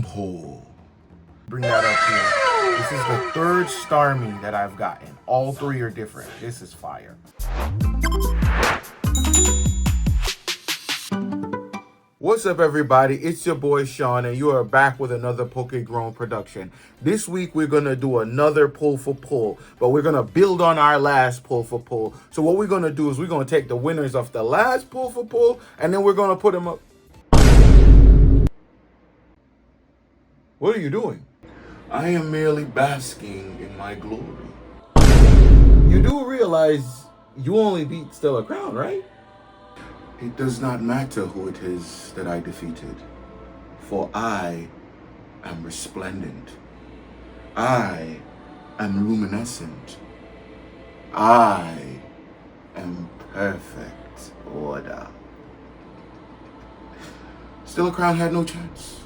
Wormhole. Bring that up here. This is the third Starmie that I've gotten. All three are different. This is fire. What's up, everybody? It's your boy Sean, and you are back with another Pokegrown production. This week we're gonna do another pull for pull, but we're gonna build on our last pull for pull. So what we're gonna do is we're gonna take the winners of the last pull for pull, and then we're gonna put them up. What are you doing? I am merely basking in my glory. You do realize you only beat Stellar Crown, right? It does not matter who it is that I defeated, for I am resplendent. I am luminescent. I am perfect order. Stellar Crown had no chance.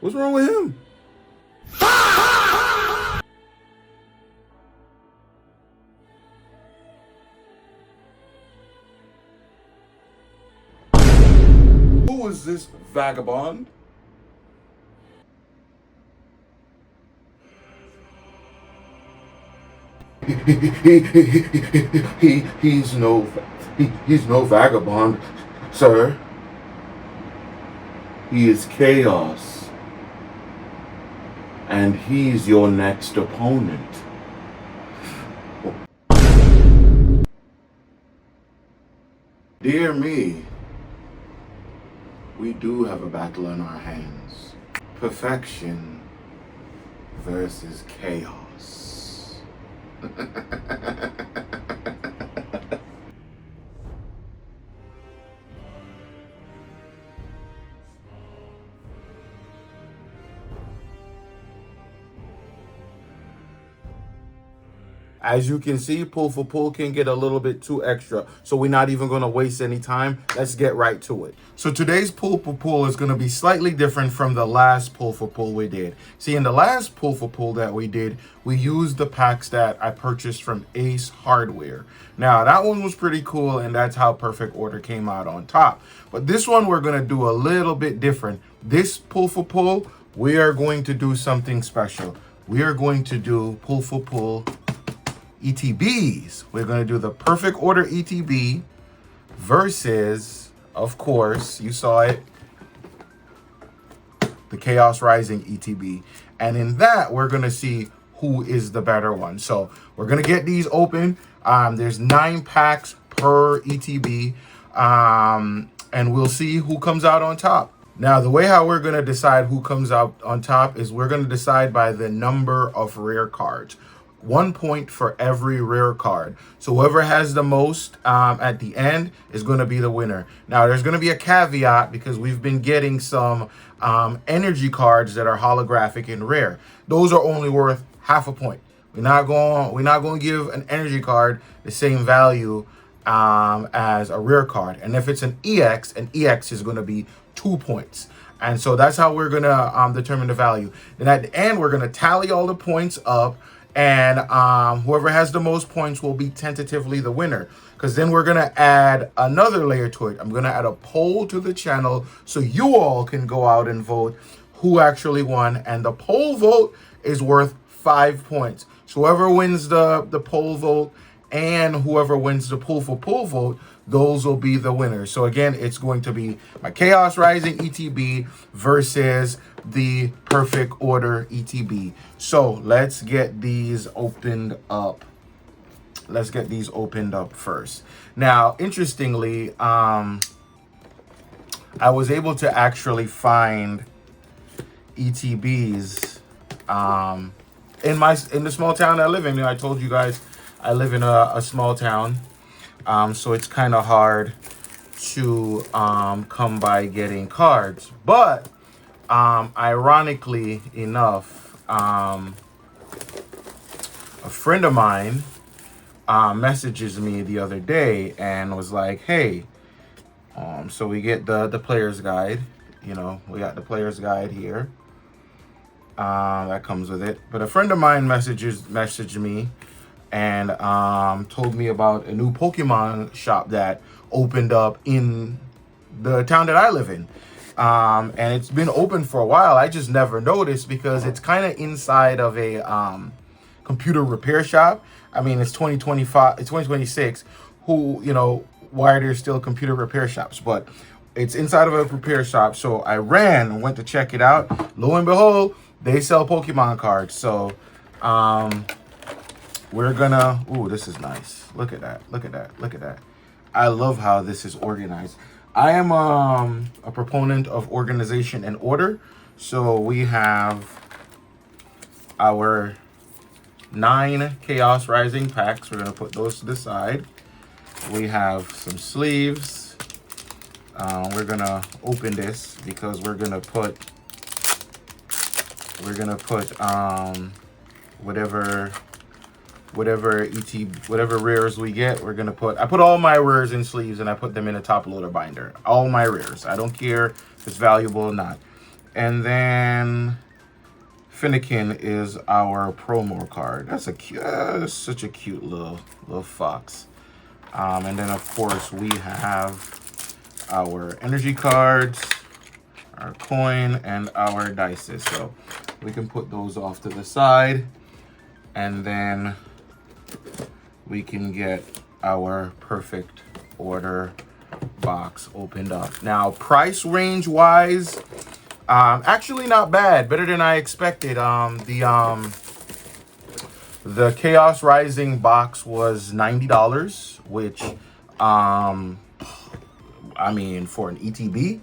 What's wrong with him? Who is this vagabond? He's no vagabond, sir. He is chaos. And he's your next opponent. Dear me, we do have a battle on our hands. Perfection versus chaos. As you can see, pull for pull can get a little bit too extra. So we're not even going to waste any time. Let's get right to it. So today's pull for pull is going to be slightly different from the last pull for pull we did. See, in the last pull for pull that we did, we used the packs that I purchased from Ace Hardware. Now, that one was pretty cool, and that's how Perfect Order came out on top. But this one, we're going to do a little bit different. This pull for pull, we are going to do something special. We are going to do pull for pull ETBs. We're going to do the Perfect Order ETB versus, of course, you saw it, the Chaos Rising ETB. And in that, we're going to see who is the better one. So we're going to get these open. There's 9 packs per ETB. And we'll see who comes out on top. Now, the way how we're going to decide who comes out on top is we're going to decide by the number of rare cards. 1 point for every rare card. So whoever has the most at the end is going to be the winner. Now, there's going to be a caveat because we've been getting some energy cards that are holographic and rare. Those are only worth half a point. We're not going to give an energy card the same value as a rare card. And if it's an EX is going to be 2 points. And so that's how we're going to determine the value. Then at the end, we're going to tally all the points up. And whoever has the most points will be tentatively the winner. Because then we're going to add another layer to it. I'm going to add a poll to the channel so you all can go out and vote who actually won. And the poll vote is worth 5 points. So whoever wins the poll vote and whoever wins the pull for pull vote, those will be the winners. So again, it's going to be my Chaos Rising ETB versus the Perfect Order ETB. So let's get these opened up. Let's get these opened up first. Now, interestingly, I was able to actually find ETBs in the small town I live in. I told you guys I live in a small town. So it's kind of hard to come by getting cards. But ironically enough, a friend of mine messages me the other day and was like, hey, so we get the player's guide. You know, we got the player's guide here. That comes with it. But a friend of mine messaged me and told me about a new Pokemon shop that opened up in the town that I live in. And it's been open for a while. I just never noticed because it's kind of inside of a computer repair shop. I mean, it's 2025, it's 2026. Who, why are there still computer repair shops? But it's inside of a repair shop. So I ran and went to check it out. Lo and behold, they sell Pokemon cards. So we're gonna, ooh, this is nice. Look at that. Look at that. Look at that. I love how this is organized. I am a proponent of organization and order. So we have our 9 Chaos Rising packs. We're going to put those to the side. We have some sleeves. We're going to open this because we're going to put whatever rares we get, we're gonna put. I put all my rares in sleeves and I put them in a top loader binder. All my rares. I don't care if it's valuable or not. And then Finnegan is our promo card. That's that's such a cute little fox. And then of course we have our energy cards, our coin, and our dices. So we can put those off to the side, and then we can get our perfect order box opened up. Now, price range wise, actually not bad. Better than I expected. The Chaos Rising box was $90, which, I mean, for an ETB,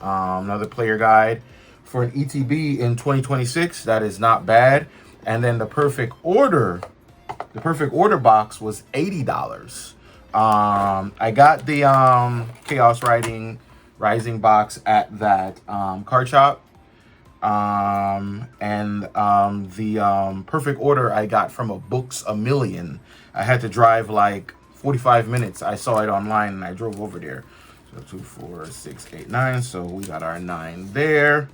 another player guide, for an ETB in 2026, that is not bad. And then the perfect order box was $80. I got the Chaos Rising box at that card shop. And the perfect order I got from a Books A Million. I had to drive like 45 minutes. I saw it online and I drove over there. So 2, 4, 6, 8, 9. So we got our 9 there.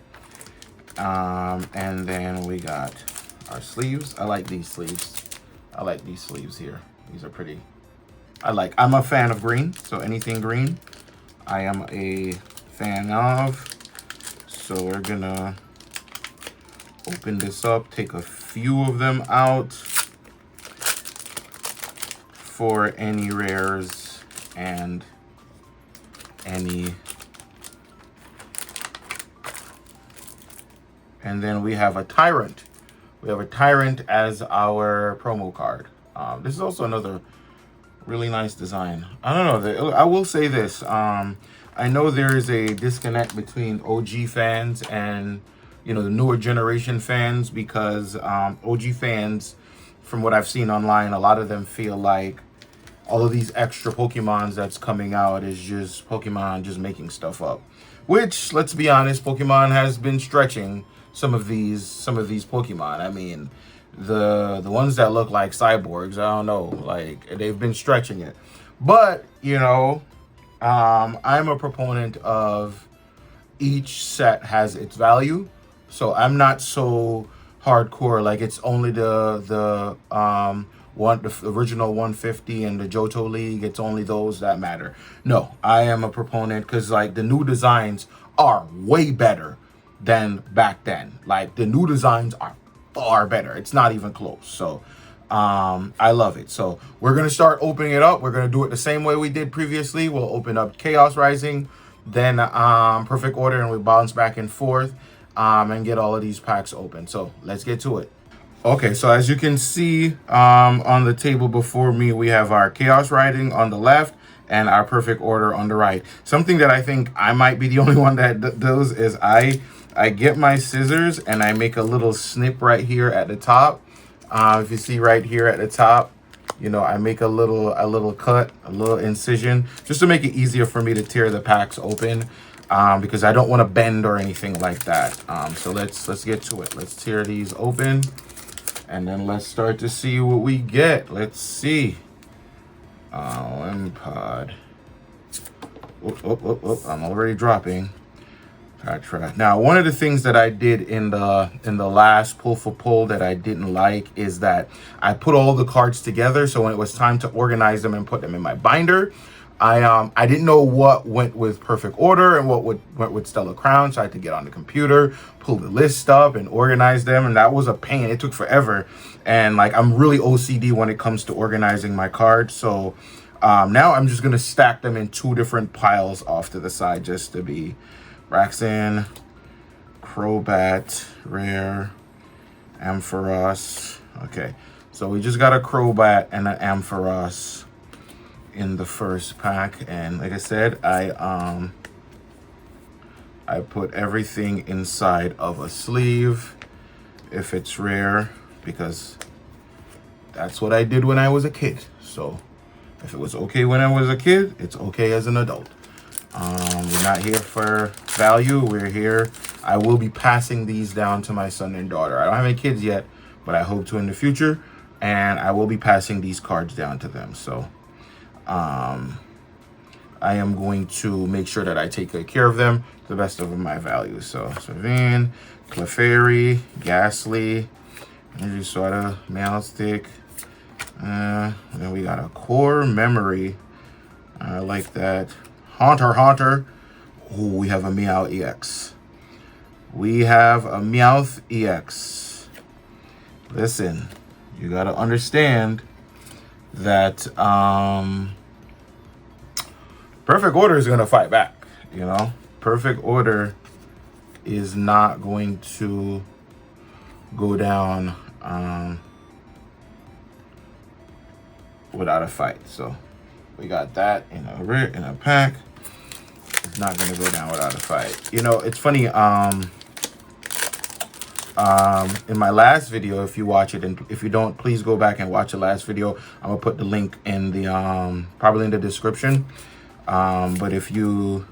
And then we got our sleeves. I like these sleeves. I like these sleeves here. These are pretty. I'm a fan of green. So anything green, I am a fan of. So we're gonna open this up, take a few of them out for any rares and any. And then we have a Tyrant. We have a Tyrant as our promo card. This is also another really nice design. I don't know. I will say this. I know there is a disconnect between OG fans and the newer generation fans, because OG fans, from what I've seen online, a lot of them feel like all of these extra Pokemons that's coming out is just Pokemon just making stuff up. Which, let's be honest, Pokemon has been stretching some of these Pokemon. I mean, the ones that look like cyborgs, I don't know, like they've been stretching it. But I'm a proponent of each set has its value, so I'm not so hardcore like it's only the original 150 and the Johto League. It's only those that matter. No, I am a proponent because like the new designs are way better than back then. Like the new designs are far better. It's not even close. So I love it. So we're gonna start opening it up. We're gonna do it the same way we did previously. We'll open up Chaos Rising, then perfect order, and we bounce back and forth and get all of these packs open. So let's get to it. Okay, so as you can see on the table before me, we have our Chaos Rising on the left and our perfect order on the right. Something that I think I might be the only one that does is I get my scissors and I make a little snip right here at the top. If you see right here at the top, I make a little cut, a little incision, just to make it easier for me to tear the packs open, because I don't want to bend or anything like that. So let's get to it. Let's tear these open, and then let's start to see what we get. Let's see. M-Pod. I'm already dropping. Try. Now, one of the things that I did in the last pull for pull that I didn't like is that I put all the cards together. So when it was time to organize them and put them in my binder, I didn't know what went with Perfect Order and what went with Stellar Crown. So I had to get on the computer, pull the list up, and organize them. And that was a pain. It took forever. And like, I'm really OCD when it comes to organizing my cards. So now I'm just gonna stack them in 2 different piles off to the side just to be Braxton, Crobat, Rare, Ampharos. Okay, so we just got a Crobat and an Ampharos in the first pack, and like I said, I put everything inside of a sleeve if it's rare, because that's what I did when I was a kid. So if it was okay when I was a kid, it's okay as an adult. We're not here for value. We're here. I will be passing these down to my son and daughter. I don't have any kids yet, but I hope to in the future. And I will be passing these cards down to them. So I am going to make sure that I take good care of them to the best of my value. So Savine, Clefairy, Ghastly, Energy Soda, Meowstic. Then we got a Core Memory. I like that. Haunter. Oh, we have a Meow EX. We have a Meowth EX. Listen, you got to understand that Perfect Order is going to fight back, you know? Perfect Order is not going to go down without a fight. So we got that in a pack. It's not going to go down without a fight. You know, it's funny. In my last video, if you watch it, and if you don't, please go back and watch the last video. I'm gonna put the link in the probably in the description. But if you,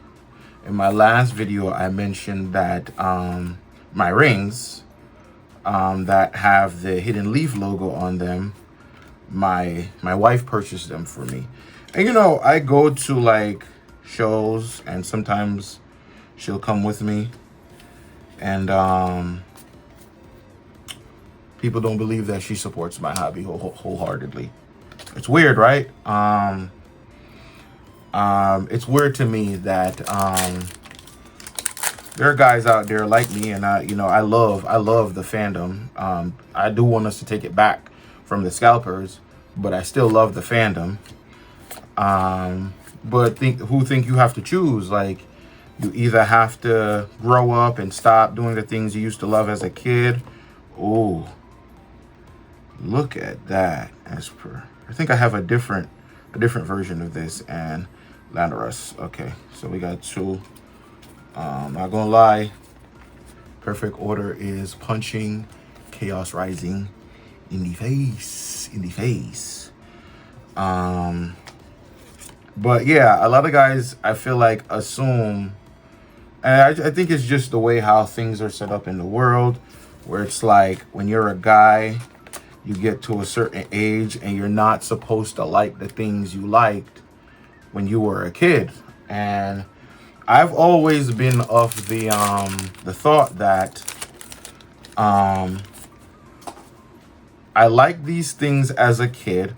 in my last video, I mentioned that my rings that have the Hidden Leaf logo on them, my wife purchased them for me. And you know, I go to like shows, and sometimes she'll come with me, and people don't believe that she supports my hobby wholeheartedly. It's weird, right? It's weird to me that there are guys out there like me, and I love the fandom. I do want us to take it back from the scalpers, but I still love the fandom. But who think you have to choose? Like, you either have to grow up and stop doing the things you used to love as a kid. Oh, look at that. As per, I think I have a different version of this, and Landorus. Okay, so we got two. Not gonna lie, Perfect Order is punching Chaos Rising in the face. But yeah, a lot of guys, I feel like, assume, and I think it's just the way how things are set up in the world, where it's like when you're a guy, you get to a certain age and you're not supposed to like the things you liked when you were a kid. And I've always been of the thought that I liked these things as a kid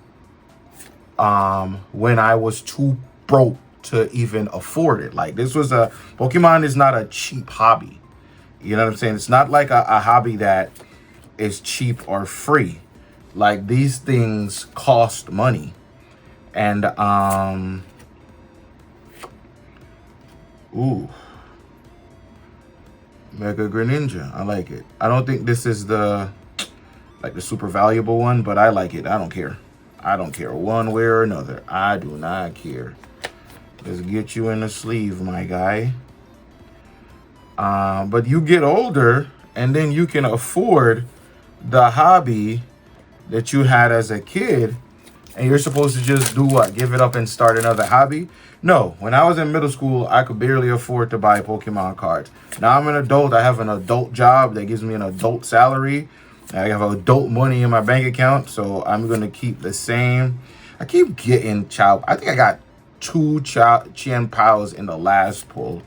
when I was too broke to even afford it. Like, this was Pokemon is not a cheap hobby. You know what I'm saying? It's not like a hobby that is cheap or free. Like, these things cost money. And ooh, Mega Greninja, I like it. I don't think this is the super valuable one, but I like it. I don't care. I don't care one way or another. I do not care. Let's get you in the sleeve, my guy. But you get older, and then you can afford the hobby that you had as a kid, and you're supposed to just do what? Give it up and start another hobby? No. When I was in middle school, I could barely afford to buy Pokemon cards. Now I'm an adult. I have an adult job that gives me an adult salary. I have adult money in my bank account, so I'm going to keep the same. I keep getting Chow. I think I got 2 Chien Paos in the last pull.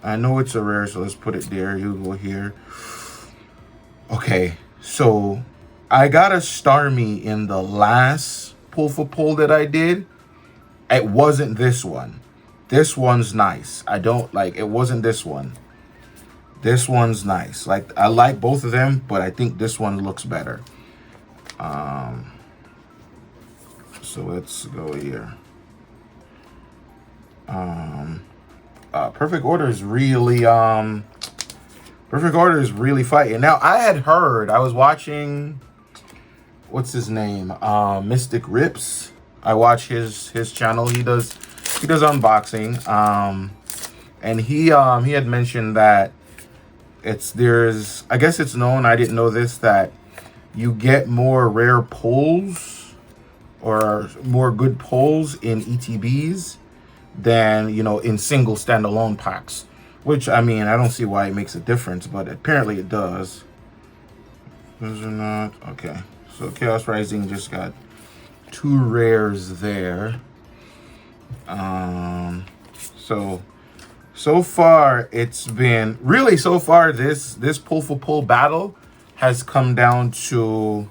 I know it's a rare, so let's put it there. You go here. Okay, so I got a Starmie in the last pull for pull that I did. It wasn't this one. This one's nice. I don't like, it wasn't this one. This one's nice. Like, I like both of them, but I think this one looks better. So let's go here. Perfect Order is really fighting. Now I had heard, I was watching, what's his name? Mystic Rips. I watch his channel. He does unboxing. And he had mentioned that I guess it's known, I didn't know this, that you get more rare pulls or more good pulls in ETBs than, you know, in single standalone packs. Which, I mean, I don't see why it makes a difference, but apparently it does. Those are not okay. So Chaos Rising just got 2 rares there. So far it's been really, so far this pull for pull battle has come down to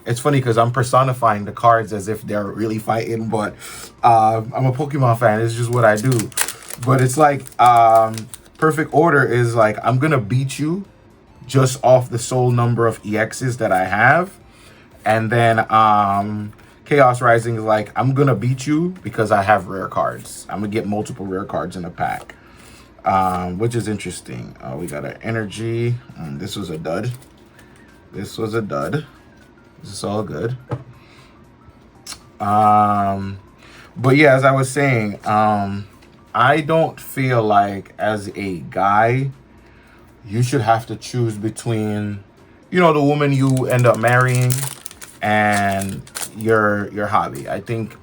it's funny because I'm personifying the cards as if they're really fighting, but I'm a Pokemon fan. It's just what I do. But it's like Perfect Order is like, I'm gonna beat you just off the sole number of EXs that I have. And then Chaos Rising is like, I'm gonna beat you because I have rare cards. I'm gonna get multiple rare cards in a pack, which is interesting. We got an energy. This was a dud. This was a dud. This is all good. But yeah, as I was saying, I don't feel like as a guy, you should have to choose between, you know, the woman you end up marrying and your hobby. I think,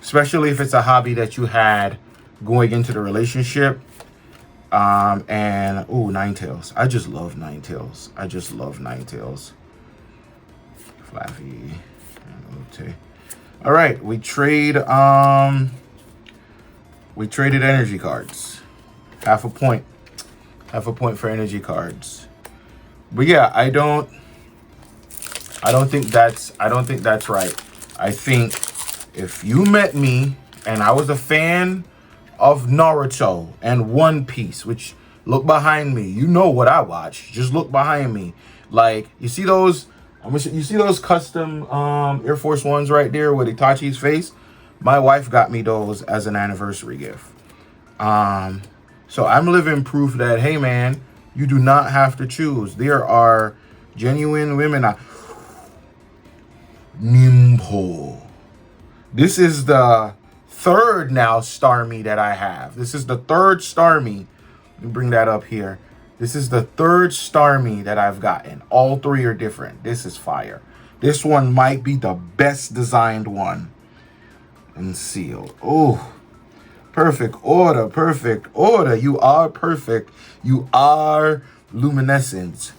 especially if it's a hobby that you had going into the relationship, and Ninetales. I just love Ninetales. I just love Ninetales. Flaffy. Okay. All right, we traded energy cards. Half a point for energy cards. But yeah, I don't think that's right. I think if you met me and I was a fan of Naruto and One Piece, which, look behind me, you know what I watch. Just look behind me. Like, you see those custom Air Force Ones right there with Itachi's face? My wife got me those as an anniversary gift. So I'm living proof that, hey man, you do not have to choose. There are genuine women. Nimpo. This is the third now Starmie that I have. This is the third Starmie. Let me bring that up here. This is the third Starmie that I've gotten. All 3 are different. This is fire. This one might be the best designed one. And sealed. Oh, perfect order, perfect order. You are perfect. You are luminescent.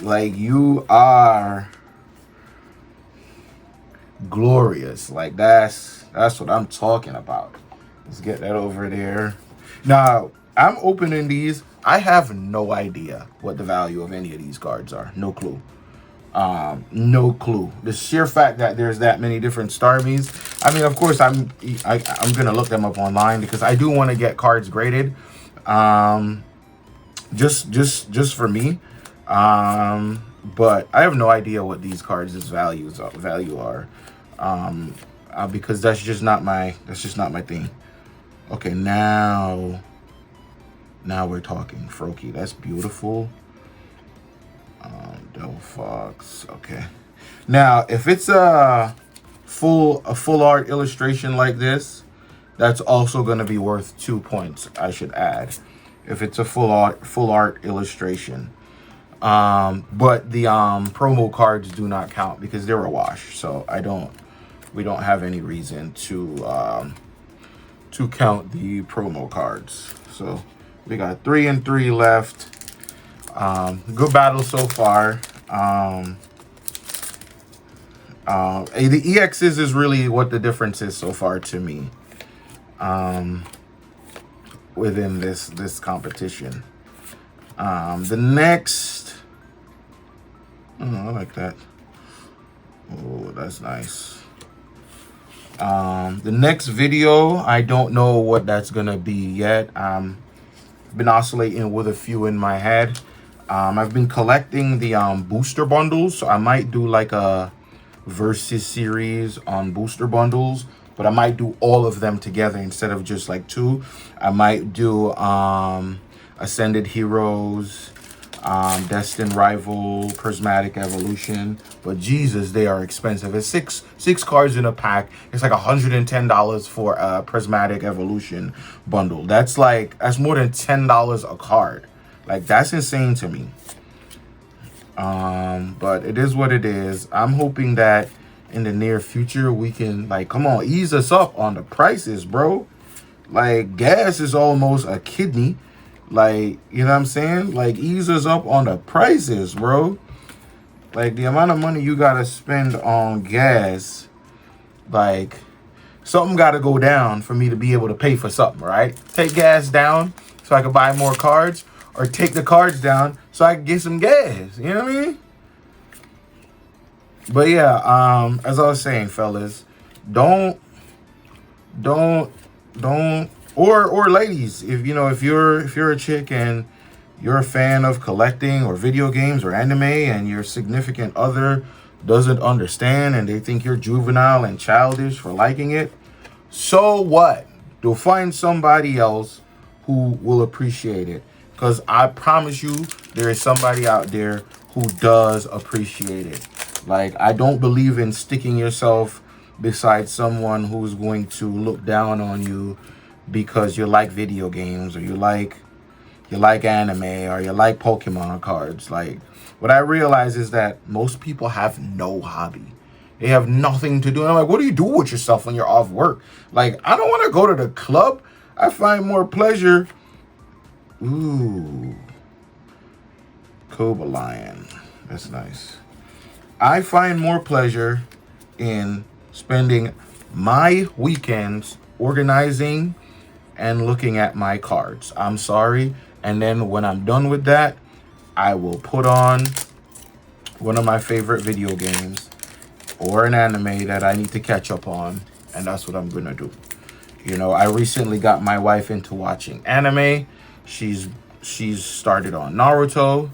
Like, you are glorious. Like, that's what I'm talking about. Let's get that over there. Now, I'm opening these. I have no idea what the value of any of these cards are. No clue. No clue. The sheer fact that there's that many different Starmies. I mean, of course, I'm gonna look them up online because I do want to get cards graded. Just for me. But I have no idea what these cards' value are. Because that's just not my thing. Okay, now we're talking. Froakie, that's beautiful. Devil Fox. Okay. Now, if it's a full art illustration like this, that's also going to be worth 2 points, I should add. If it's a full art illustration. But the promo cards do not count because they're a wash. So we don't have any reason to count the promo cards. So we got 3 and 3 left. Good battle so far. The EXs is really what the difference is so far to me. within this competition. The next, oh, I like that. Oh, that's nice. The next video, I don't know what that's gonna be yet. Been oscillating with a few in my head. I've been collecting the booster bundles, so I might do like a versus series on booster bundles, but I might do all of them together instead of just like two. I might do Ascended Heroes, Destined Rival, Prismatic Evolution, but Jesus, they are expensive. It's six cards in a pack. It's like $110 for a Prismatic Evolution bundle. That's more than $10 a card. Like, that's insane to me. But it is what it is. I'm hoping that in the near future we can, like, come on, ease us up on the prices, bro. Like, gas is almost a kidney. Like, you know what I'm saying? Like, ease us up on the prices, bro. Like, the amount of money you gotta spend on gas, like, something gotta go down for me to be able to pay for something, right? Take gas down so I can buy more cards, or take the cards down so I can get some gas. You know what I mean? But yeah, as I was saying, fellas, don't or ladies, if you're a chick and you're a fan of collecting or video games or anime, and your significant other doesn't understand and they think you're juvenile and childish for liking it, so what? They'll find somebody else who will appreciate it. Because I promise you, there is somebody out there who does appreciate it. Like, I don't believe in sticking yourself beside someone who's going to look down on you because you like video games, or you like anime, or you like Pokemon cards. Like, what I realize is that most people have no hobby. They have nothing to do. And I'm like, what do you do with yourself when you're off work? Like, I don't want to go to the club. I find more pleasure. Ooh. Cobra Lion. That's nice. I find more pleasure in spending my weekends organizing and looking at my cards. I'm sorry. And then when I'm done with that, I will put on one of my favorite video games or an anime that I need to catch up on. And that's what I'm going to do. You know, I recently got my wife into watching anime. She's started on Naruto.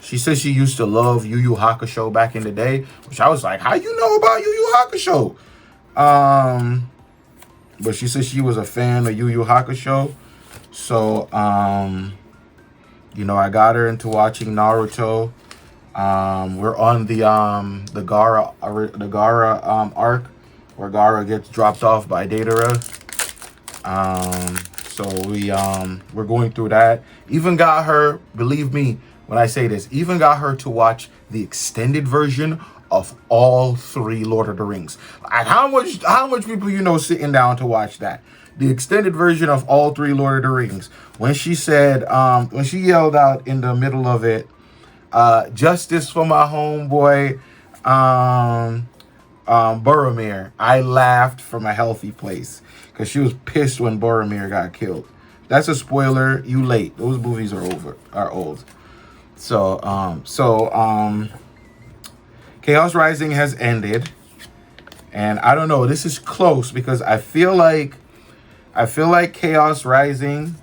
She says she used to love Yu Yu Hakusho back in the day, which I was like, how you know about Yu Yu Hakusho? But she said she was a fan of Yu Yu Hakusho. So, you know, I got her into watching Naruto. We're on the Gaara arc where Gaara gets dropped off by Datara. So we're going through that. Even got her, believe me when I say this, even got her to watch the extended version of all 3 Lord of the Rings. Like, how much people you know sitting down to watch that? The extended version of all 3 Lord of the Rings. When she said, when she yelled out in the middle of it, justice for my homeboy, Boromir, I laughed from a healthy place because she was pissed when Boromir got killed. That's a spoiler. You late. Those movies are old. So Chaos Rising has ended, and I don't know. This is close because I feel like Chaos Rising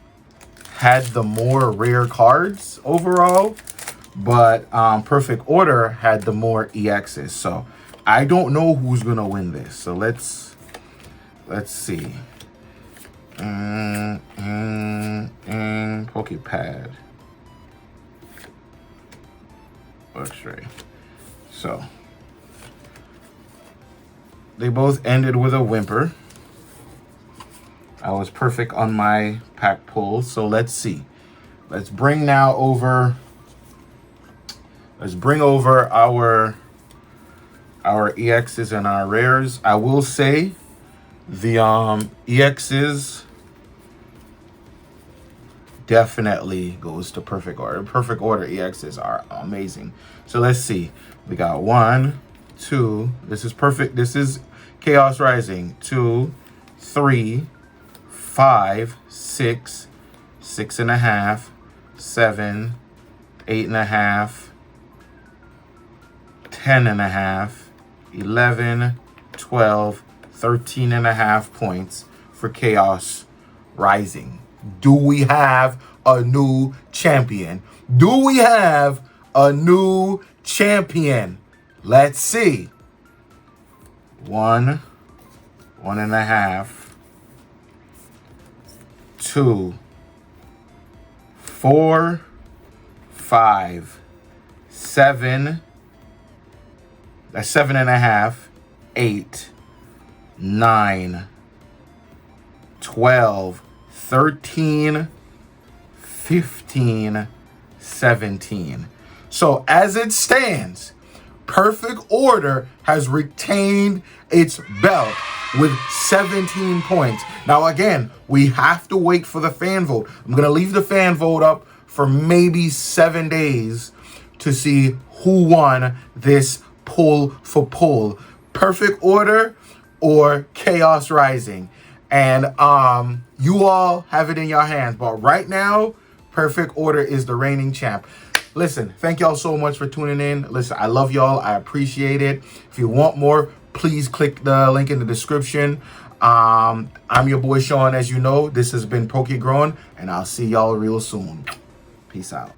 had the more rare cards overall, but Perfect Order had the more EXs. So I don't know who's gonna win this. So let's see. Pokepad. X-ray. So they both ended with a whimper. I was perfect on my pack pull. So let's see. Let's bring over our EXs and our rares. I will say the EXs definitely goes to Perfect Order. Perfect Order EXs are amazing. So let's see. We got 1, 2. This is perfect. This is Chaos Rising. 2, 3, 5, 6, 6.5, 7, 8.5, 10.5, 11, 12, 13.5 points for Chaos Rising. Do we have a new champion? Do we have a new champion? Let's see. 1, 1.5, 2, 4, 5, 7. That's 7.5, 8, 9, 12, 13, 15, 17. So as it stands, Perfect Order has retained its belt with 17 points. Now, again, we have to wait for the fan vote. I'm going to leave the fan vote up for maybe 7 days to see who won this pull for pull. Perfect Order or Chaos Rising. And you all have it in your hands. But right now, Perfect Order is the reigning champ. Listen, thank y'all so much for tuning in. Listen, I love y'all. I appreciate it. If you want more, please click the link in the description. I'm your boy Sean, as you know. This has been Pokegrown, and I'll see y'all real soon. Peace out.